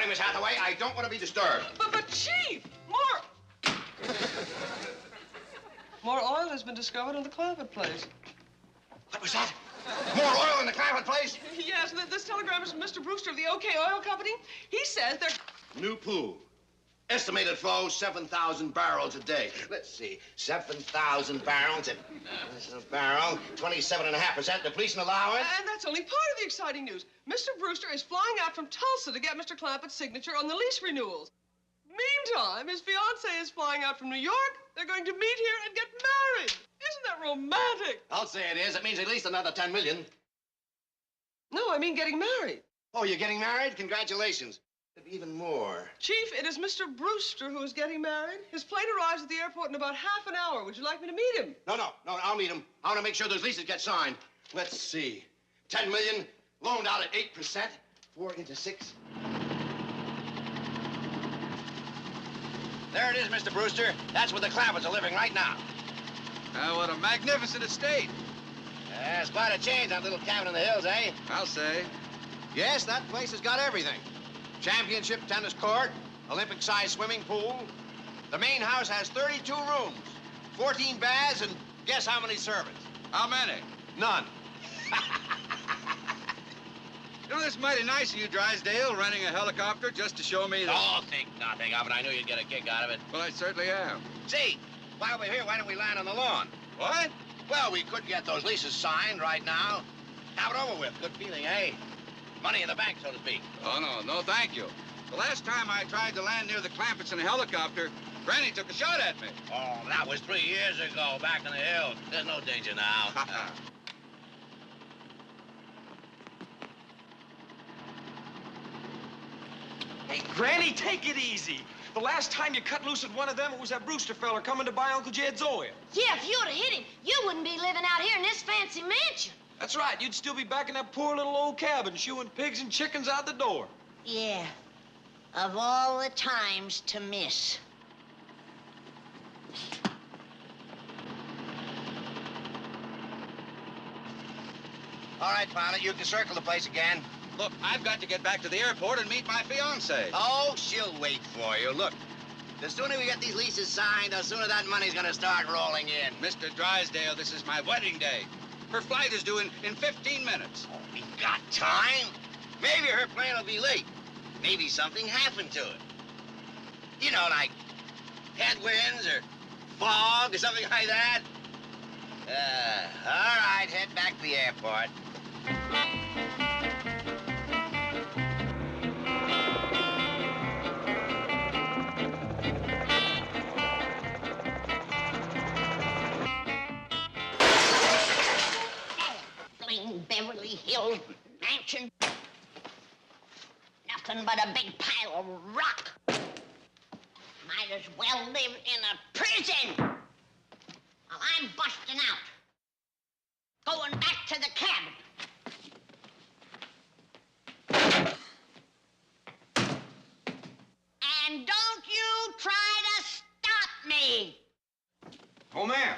sorry, Miss Hathaway. I don't want to be disturbed. But Chief, more oil has been discovered in the Clampett place. What was that? More oil in the Clampett place? Yes, this telegram is from Mr. Brewster of the OK Oil Company. He says they're... New pool. Estimated flow, 7,000 barrels a day. Let's see, 7,000 barrels at a barrel, 27.5% depletion allowance. And that's only part of the exciting news. Mr. Brewster is flying out from Tulsa to get Mr. Clampett's signature on the lease renewals. Meantime, his fiancée is flying out from New York. They're going to meet here and get married. Isn't that romantic? I'll say it is. It means at least another 10 million. No, I mean getting married. Oh, you're getting married? Congratulations. Even more. Chief, it is Mr. Brewster who is getting married. His plane arrives at the airport in about half an hour. Would you like me to meet him? No, I'll meet him. I want to make sure those leases get signed. Let's see. 10 million, loaned out at 8%, 4 into 6. There it is, Mr. Brewster. That's where the Clampetts are living right now. What a magnificent estate. It's quite a change, that little cabin in the hills, eh? I'll say. Yes, that place has got everything. Championship tennis court, Olympic-sized swimming pool. The main house has 32 rooms, 14 baths, and guess how many servants? How many? None. You know, this mighty nice of you, Drysdale, renting a helicopter just to show me that... Oh, think nothing of it. I knew you'd get a kick out of it. Well, I certainly am. See, while we're here, why don't we land on the lawn? What? Well, we could get those leases signed right now. Have it over with. Good feeling, eh? Money in the bank, so to speak. Oh, no, thank you. The last time I tried to land near the Clampetts in a helicopter, Granny took a shot at me. Oh, that was 3 years ago, back in the hills. There's no danger now. Hey, Granny, take it easy. The last time you cut loose at one of them, it was that Brewster feller coming to buy Uncle Jed's oil. Yeah, if you'd have hit him, you wouldn't be living out here in this fancy mansion. That's right. You'd still be back in that poor little old cabin, shooing pigs and chickens out the door. Yeah, of all the times to miss. All right, pilot, you can circle the place again. Look, I've got to get back to the airport and meet my fiancée. Oh, she'll wait for you. Look, the sooner we get these leases signed, the sooner that money's gonna start rolling in. Mr. Drysdale, this is my wedding day. Her flight is due in 15 minutes. Oh, we got time. Maybe her plane will be late. Maybe something happened to it. You know, like headwinds or fog or something like that. All right, head back to the airport. Beverly Hills mansion. Nothing but a big pile of rock. Might as well live in a prison. Well, I'm busting out. Going back to the cabin. And don't you try to stop me. Oh, ma'am.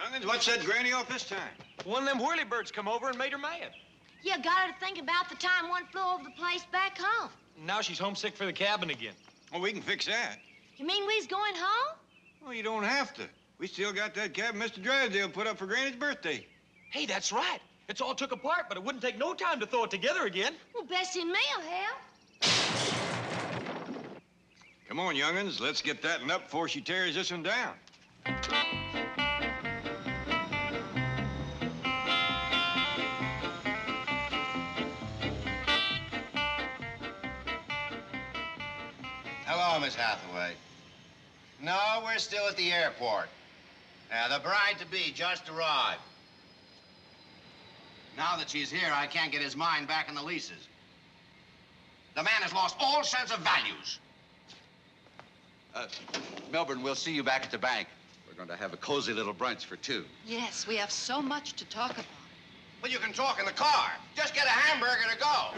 Youngins, what set Granny off this time? One of them whirlybirds come over and made her mad. You got her to think about the time one flew over the place back home. Now she's homesick for the cabin again. Oh, we can fix that. You mean we's going home? Well, you don't have to. We still got that cabin Mr. Drysdale put up for Granny's birthday. Hey, that's right. It's all took apart, but it wouldn't take no time to throw it together again. Well, Bessie and me'll help. Come on, youngins, let's get that one up before she tears this one down. Hello, Miss Hathaway. No, we're still at the airport. The bride-to-be just arrived. Now that she's here, I can't get his mind back in the leases. The man has lost all sense of values. Melbourne, we'll see you back at the bank. We're going to have a cozy little brunch for two. Yes, we have so much to talk about. Well, you can talk in the car. Just get a hamburger to go.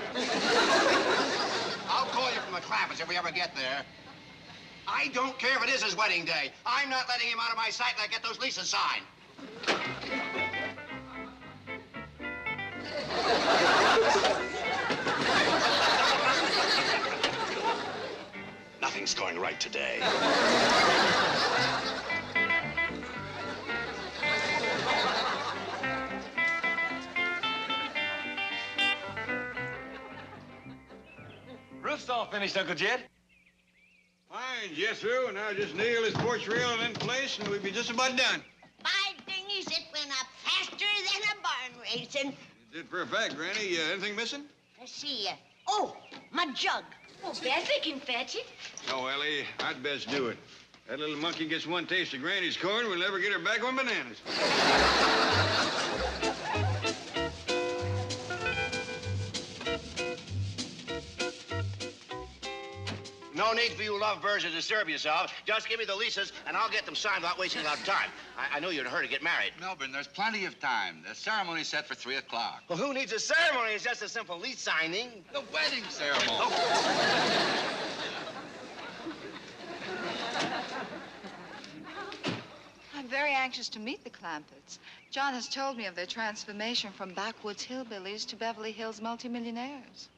I'll call you from the Clampetts if we ever get there. I don't care if it is his wedding day. I'm not letting him out of my sight till I get those leases signed. Nothing's going right today. Roof's all finished, Uncle Jed. Fine, Jethro, and now just nail this porch railing in place and we'll be just about done. By dingies, it went up faster than a barn racing. You did for a fact, Granny. Anything missing? Let's see. Oh, my jug. Oh, Beverly can fetch it. No, Ellie, I'd best do it. That little monkey gets one taste of Granny's corn, we'll never get her back on bananas. No need for you lovebirds to disturb yourselves. Just give me the leases, and I'll get them signed without wasting a lot of time. I knew you're in a hurry to get married. Melbourne, there's plenty of time. The ceremony's set for 3 o'clock. Well, who needs a ceremony? It's just a simple lease signing. The wedding ceremony. Oh. I'm very anxious to meet the Clamperts. John has told me of their transformation from backwoods hillbillies to Beverly Hills multimillionaires.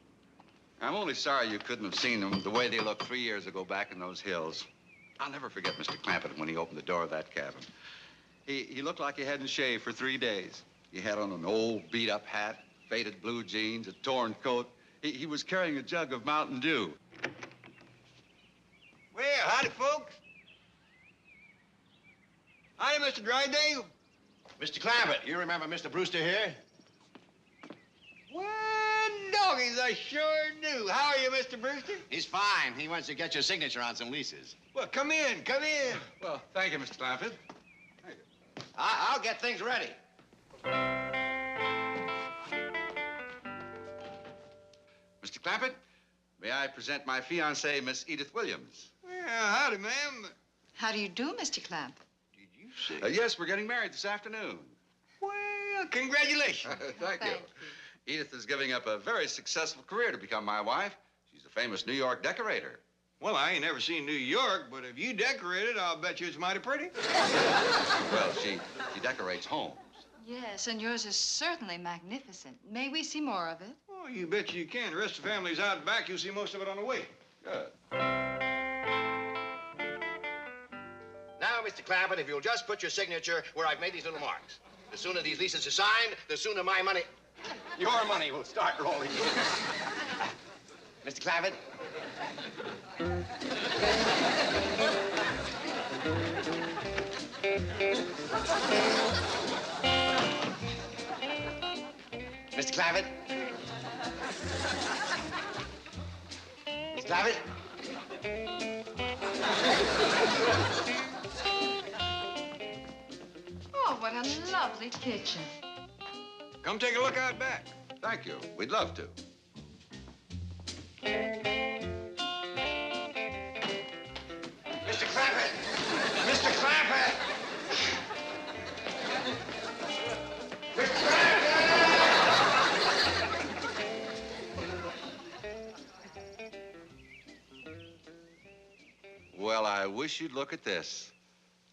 I'm only sorry you couldn't have seen them the way they looked 3 years ago back in those hills. I'll never forget Mr. Clampett when he opened the door of that cabin. He looked like he hadn't shaved for 3 days. He had on an old beat-up hat, faded blue jeans, a torn coat. He was carrying a jug of Mountain Dew. Well, howdy, folks. Howdy, Mr. Drydale. Mr. Clampett, you remember Mr. Brewster here? Well, doggies, I sure do. How are you, Mr. Brewster? He's fine. He wants to get your signature on some leases. Well, come in, come in. Well, thank you, Mr. Clampett. I'll get things ready. Mr. Clampett, may I present my fiancée, Miss Edith Williams? Well, howdy, ma'am. How do you do, Mr. Clamp? Did you say? Yes, we're getting married this afternoon. Well, congratulations. Thank you. Edith is giving up a very successful career to become my wife. She's a famous New York decorator. Well, I ain't never seen New York, but if you decorate it, I'll bet you it's mighty pretty. Well, she decorates homes. Yes, and yours is certainly magnificent. May we see more of it? Oh, you bet you can. The rest of the family's out back. You'll see most of it on the way. Good. Now, Mr. Clampett, if you'll just put your signature where I've made these little marks. The sooner these leases are signed, the sooner my money, your money will start rolling in. Mr. Clampett? Mr. Clampett? Mr. Clampett? Oh, what a lovely kitchen. Come take a look out back. Thank you. We'd love to. Mr. Clampett! Mr. Clampett! Mr. Clampett! Well, I wish you'd look at this.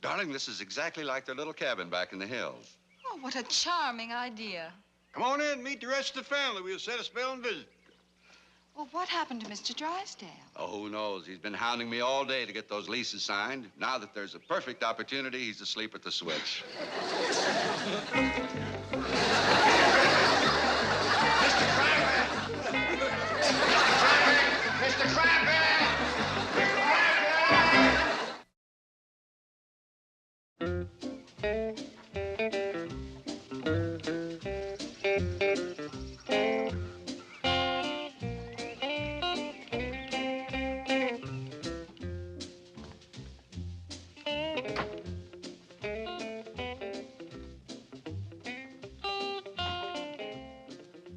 Darling, this is exactly like their little cabin back in the hills. Oh, what a charming idea. Come on in, meet the rest of the family. We'll set a spell and visit. Well, what happened to Mr. Drysdale? Oh, who knows? He's been hounding me all day to get those leases signed. Now that there's a perfect opportunity, he's asleep at the switch. Mr. Clampett! Mr. Clampett!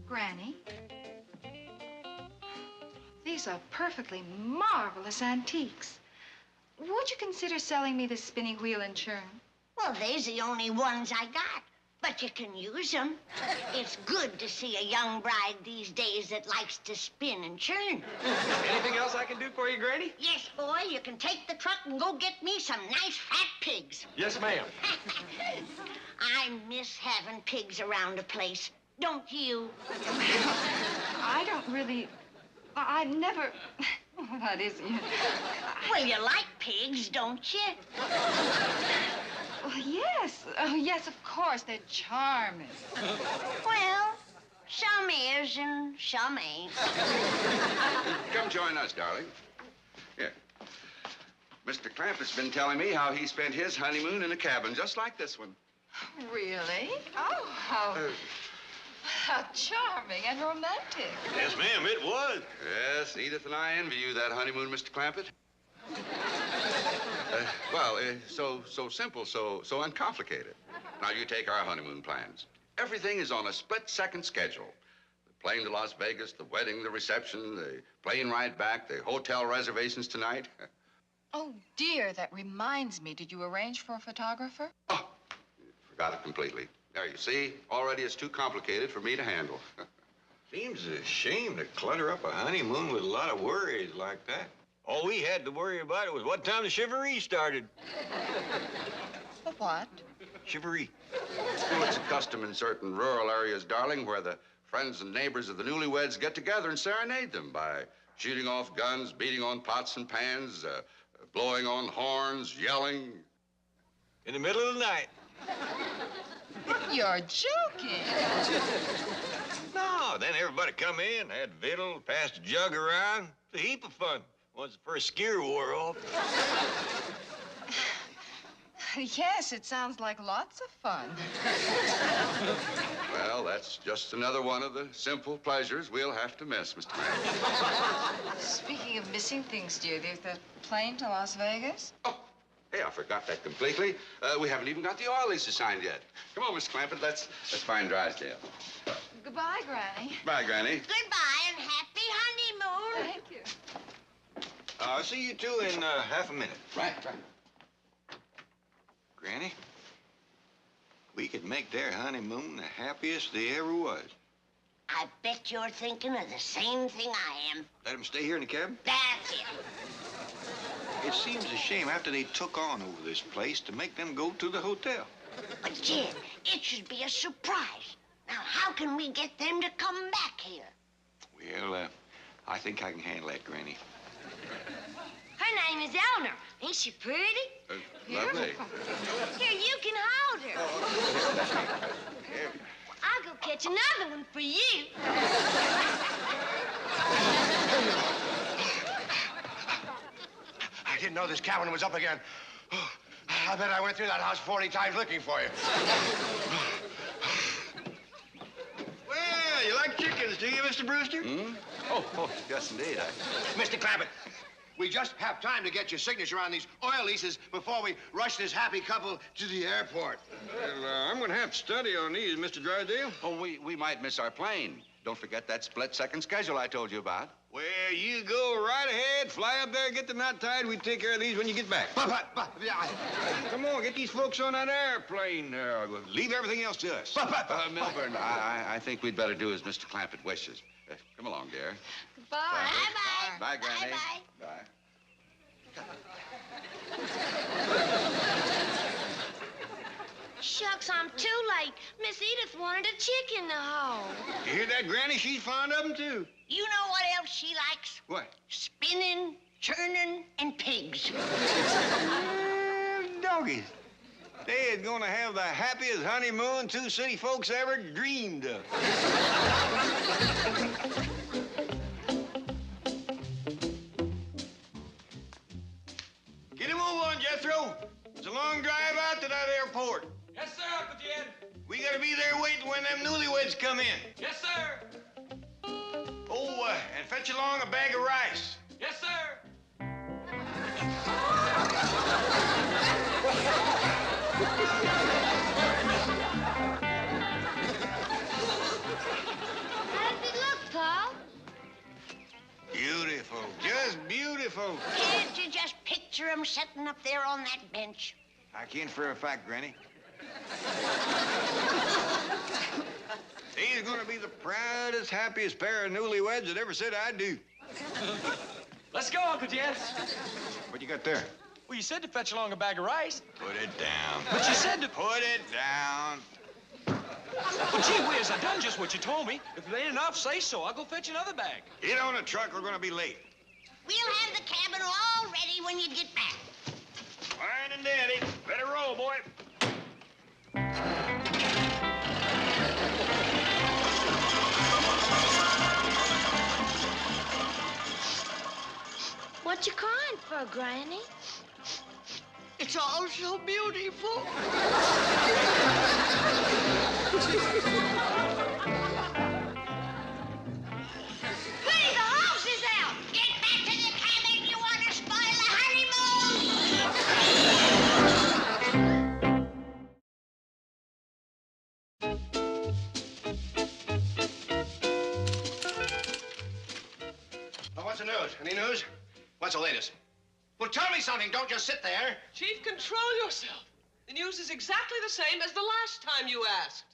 Granny, these are perfectly marvelous antiques. Would you consider selling me this spinning wheel and churn? Well, they's the only ones I got. But you can use them. It's good to see a young bride these days that likes to spin and churn. Anything else I can do for you, Granny? Yes, boy, you can take the truck and go get me some nice fat pigs. Yes, ma'am. I miss having pigs around the place. don't you? I don't really... I've never... What is it? Well, you like pigs, don't you? Oh, yes. Oh, yes, of course. They're charming. Well, some is and some ain't. Come join us, darling. Here. Mr. Clampett's been telling me how he spent his honeymoon in a cabin just like this one. Really? Oh, how charming and romantic. Yes, ma'am, it was. Yes, Edith and I envy you that honeymoon, Mr. Clampett. So simple, so uncomplicated. Now, you take our honeymoon plans. Everything is on a split-second schedule. The plane to Las Vegas, the wedding, the reception, the plane ride back, the hotel reservations tonight. Oh, dear, that reminds me. Did you arrange for a photographer? Oh, forgot it completely. There, you see, already it's too complicated for me to handle. Seems a shame to clutter up a honeymoon with a lot of worries like that. All we had to worry about was what time the chivalry started. The what? Chivalry. Well, it's a custom in certain rural areas, darling, where the friends and neighbors of the newlyweds get together and serenade them by shooting off guns, beating on pots and pans, blowing on horns, yelling. In the middle of the night. You're joking. No, then everybody come in, had victual, passed the jug around. It's a heap of fun. Once the first scare wore off. Yes, it sounds like lots of fun. Well, that's just another one of the simple pleasures we'll have to miss, Mr. Mann. Speaking of missing things, dear, there's the plane to Las Vegas. Oh, hey, I forgot that completely. We haven't even got the oil lease signed yet. Come on, Miss Clampett, let's find Drysdale. Goodbye, Granny. Bye, Granny. Goodbye and happy honeymoon. Thank you. I'll see you two in half a minute. Right. Granny, we could make their honeymoon the happiest they ever was. I bet you're thinking of the same thing I am. Let them stay here in the cabin? That's it. It seems a shame after they took on over this place to make them go to the hotel. But, Jim, it should be a surprise. Now, how can we get them to come back here? Well, I think I can handle that, Granny. Her name is Eleanor. Ain't she pretty? Lovely. Here, you can hold her. I'll go catch another one for you. I didn't know this cabin was up again. Oh, I bet I went through that house 40 times looking for you. Well, you like chickens, do you, Mr. Brewster? Hmm? Oh, yes, indeed. Mr. Clampett, we just have time to get your signature on these oil leases before we rush this happy couple to the airport. Well, I'm going to have to study on these, Mr. Drysdale. Oh, we might miss our plane. Don't forget that split-second schedule I told you about. Well, you go right ahead, fly up there, get the knot tied. We take care of these when you get back. Come on, get these folks on that airplane. Leave everything else to us. Milburn, I think we'd better do as Mr. Clampett wishes. Come along, dear. Goodbye. Bye-bye. Bye, Granny. Bye-bye. Bye. Shucks, I'm too late. Miss Edith wanted a chick in the hole. You hear that, Granny? She's fond of them, too. You know what else she likes? What? Spinning, churning, and pigs. Doggies. They is gonna have the happiest honeymoon two city folks ever dreamed of. Get him over on, Jethro. It's a long drive out to that airport. Yes, sir, Uncle Jed. We gotta be there waiting when them newlyweds come in. Yes, sir. Oh, and fetch along a bag of rice. Yes, sir. How does it look, Paul? Beautiful, just beautiful. Can't you just picture them sitting up there on that bench? I can for a fact, Granny. He's gonna be the proudest, happiest pair of newlyweds that ever said I do. Let's go, Uncle Jed. What you got there? Well, you said to fetch along a bag of rice. Put it down. But you said to... Put it down. Well, gee whiz, I done just what you told me. If it ain't enough, say so. I'll go fetch another bag. Get on the truck. We're gonna be late. We'll have the cabin all ready when you get back. Fine and dandy. Better roll, boy. What you crying for, Granny? It's all so beautiful. Goody, the house is out. Get back to the cabin. You want to spoil the honeymoon. Well, what's the news? Any news? What's the latest? Well, tell me something. Don't just sit there. Chief, control yourself. The news is exactly the same as the last time you asked.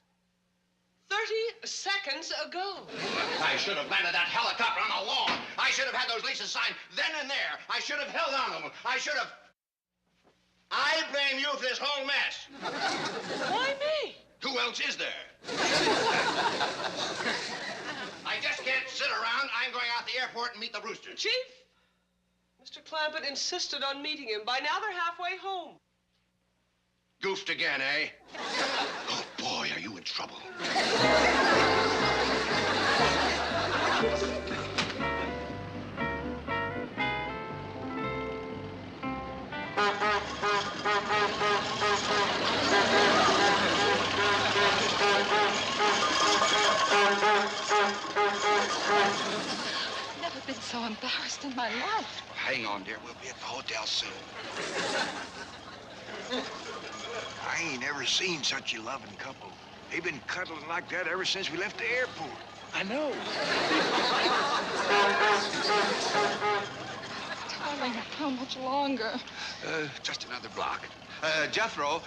30 seconds ago. I should have landed that helicopter on the lawn. I should have had those leases signed then and there. I should have held on to them. I should have... I blame you for this whole mess. Why me? Who else is there? I just can't sit around. I'm going out the airport and meet the Brewster. Chief, Mr. Clampett insisted on meeting him. By now they're halfway home. Goofed again, eh? Oh, boy, are you in trouble. Never been so embarrassed in my life. Hang on, dear. We'll be at the hotel soon. I ain't ever seen such a loving couple. They've been cuddling like that ever since we left the airport. I know. Darling, how much longer? Just another block. Jethro,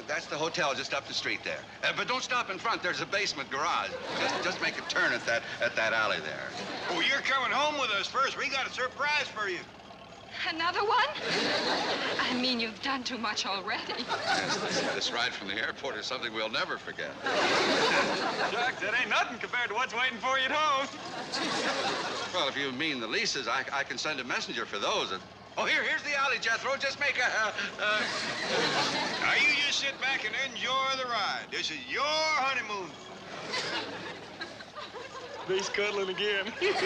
that's the hotel just up the street there. But don't stop in front. There's a basement garage. Just make a turn at that alley there. Oh, you're coming home with us first. We got a surprise for you. Another one? I mean, you've done too much already. Yes, this ride from the airport is something we'll never forget. Jack, that ain't nothing compared to what's waiting for you at home. Well, if you mean the leases, I can send a messenger for those. Oh, here's the alley, Jethro. Just make a... Now, you just sit back and enjoy the ride. This is your honeymoon. He's cuddling again. There's a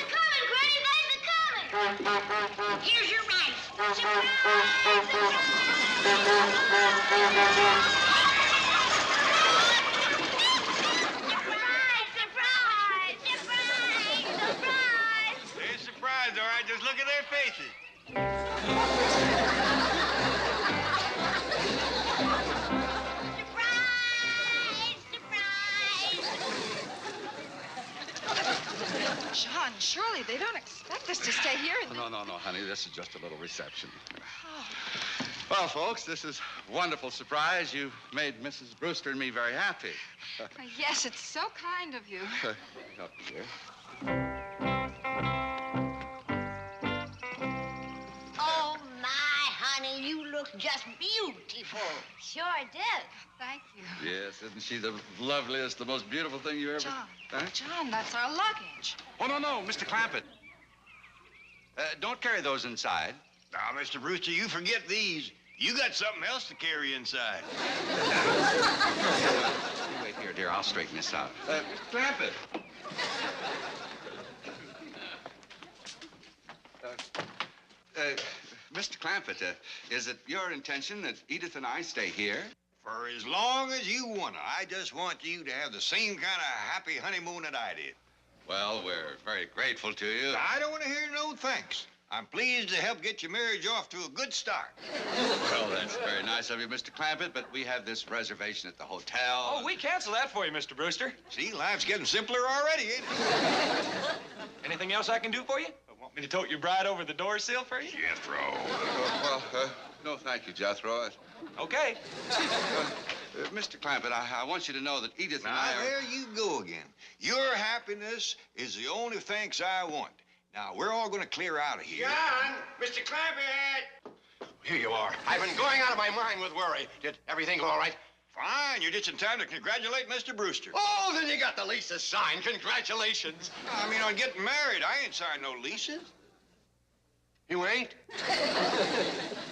coming, Granny. There's a coming. Here's your rice. Surprise! They're surprised, all right. Just look at their faces. John, surely they don't expect us to stay here. No, honey. This is just a little reception. Well, folks, this is a wonderful surprise. You've made Mrs. Brewster and me very happy. Yes, it's so kind of you. Up here. Oh, my honey, you look just beautiful. Sure did. Thank you. Yes, isn't she the loveliest, the most beautiful thing you ever... John, Huh? John, that's our luggage. Oh, no, Mr. Clampett. Don't carry those inside. Now, Mr. Brewster, you forget these. You got something else to carry inside. You wait here, dear. I'll straighten this out. Mr. Clampett. Mr. Clampett, is it your intention that Edith and I stay here? For as long as you want to. I just want you to have the same kind of happy honeymoon that I did. Well, we're very grateful to you. I don't want to hear no thanks. I'm pleased to help get your marriage off to a good start. Well, that's very nice of you, Mr. Clampett, but we have this reservation at the hotel. Oh, we cancel that for you, Mr. Brewster. See, life's getting simpler already, ain't it? Anything else I can do for you? Want me to tote your bride over the door sill for you? Jethro. No, thank you, Jethro. Okay. Mr. Clampett, I want you to know that Edith and Now, I are... there you go again. Your happiness is the only thanks I want. Now, we're all gonna clear out of here. John! Mr. Clampett! Here you are. I've been going out of my mind with worry. Did everything go all right? Fine. You're just in time to congratulate Mr. Brewster. Oh, then you got the leases signed. Congratulations. I mean, on getting married, I ain't signed no leases. You ain't?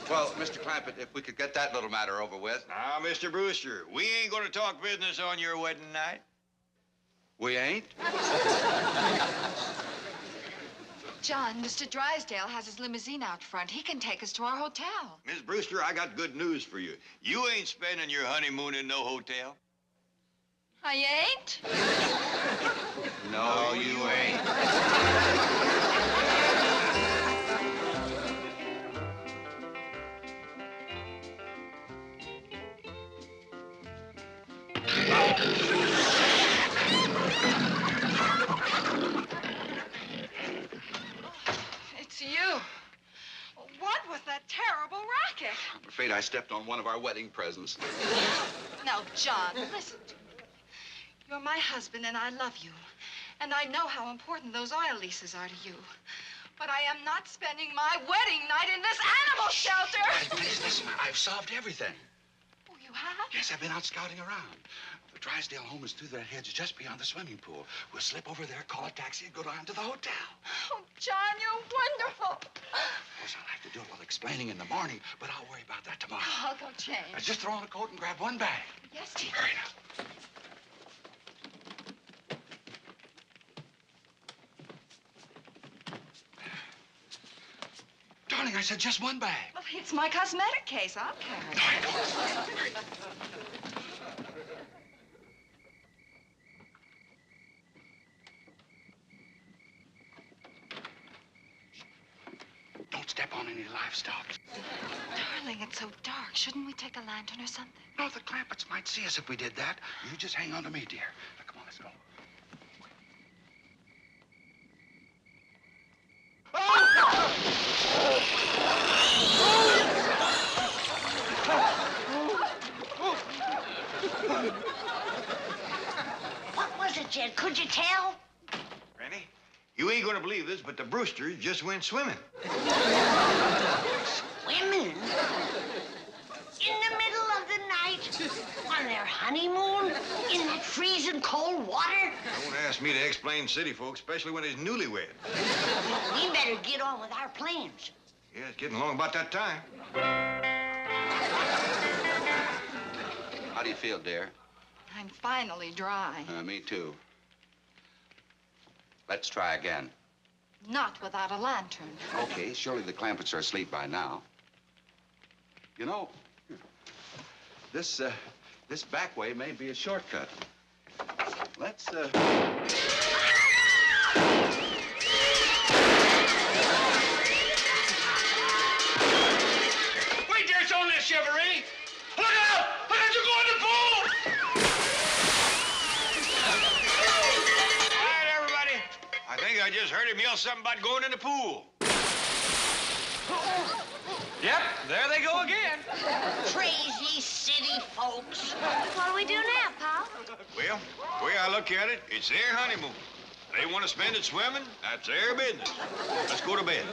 Well, Mr. Clampett, if we could get that little matter over with. Now, Mr. Brewster, we ain't gonna talk business on your wedding night. We ain't? John, Mr. Drysdale has his limousine out front. He can take us to our hotel. Miss Brewster, I got good news for you. You ain't spending your honeymoon in no hotel. I ain't? No, you ain't. It's you. What was that terrible racket? I'm afraid I stepped on one of our wedding presents. Now, John, listen to me. You're my husband, and I love you. And I know how important those oil leases are to you. But I am not spending my wedding night in this animal shelter. Hey, please listen. I've solved everything. Oh, you have? Yes, I've been out scouting around. The Drysdale home is through their hedge just beyond the swimming pool. We'll slip over there, call a taxi, and go down to the hotel. Oh, John, you're wonderful. Of course, I'll have to do a little explaining in the morning, but I'll worry about that tomorrow. I'll go change. Just throw on a coat and grab one bag. Yes, dear. Hurry now. Darling, I said just one bag. Well, it's my cosmetic case. I'll carry it. Don't step on any livestock. Darling, it's so dark. Shouldn't we take a lantern or something? No, the Clampetts might see us if we did that. You just hang on to me, dear. Now, come on, let's go. What was it, Jed? Could you tell? Granny, you ain't gonna believe this, but the Brewsters just went swimming. Women? In the middle of the night? On their honeymoon? In that freezing cold water? Don't ask me to explain city folks, especially when it's newlywed. We better get on with our plans. Yeah, it's getting along about that time. How do you feel, dear? I'm finally dry. Me too. Let's try again. Not without a lantern. Okay, surely the Clampetts are asleep by now. You know, this back way may be a shortcut. Let's, Wait, there's only a chivalry. Look out! Look out, you go in the pool! All right, everybody. I think I just heard him yell something about going in the pool. Yep, there they go again. Crazy city folks. What do we do now, Pop? Well, the way I look at it, it's their honeymoon. They want to spend it swimming, that's their business. Let's go to bed.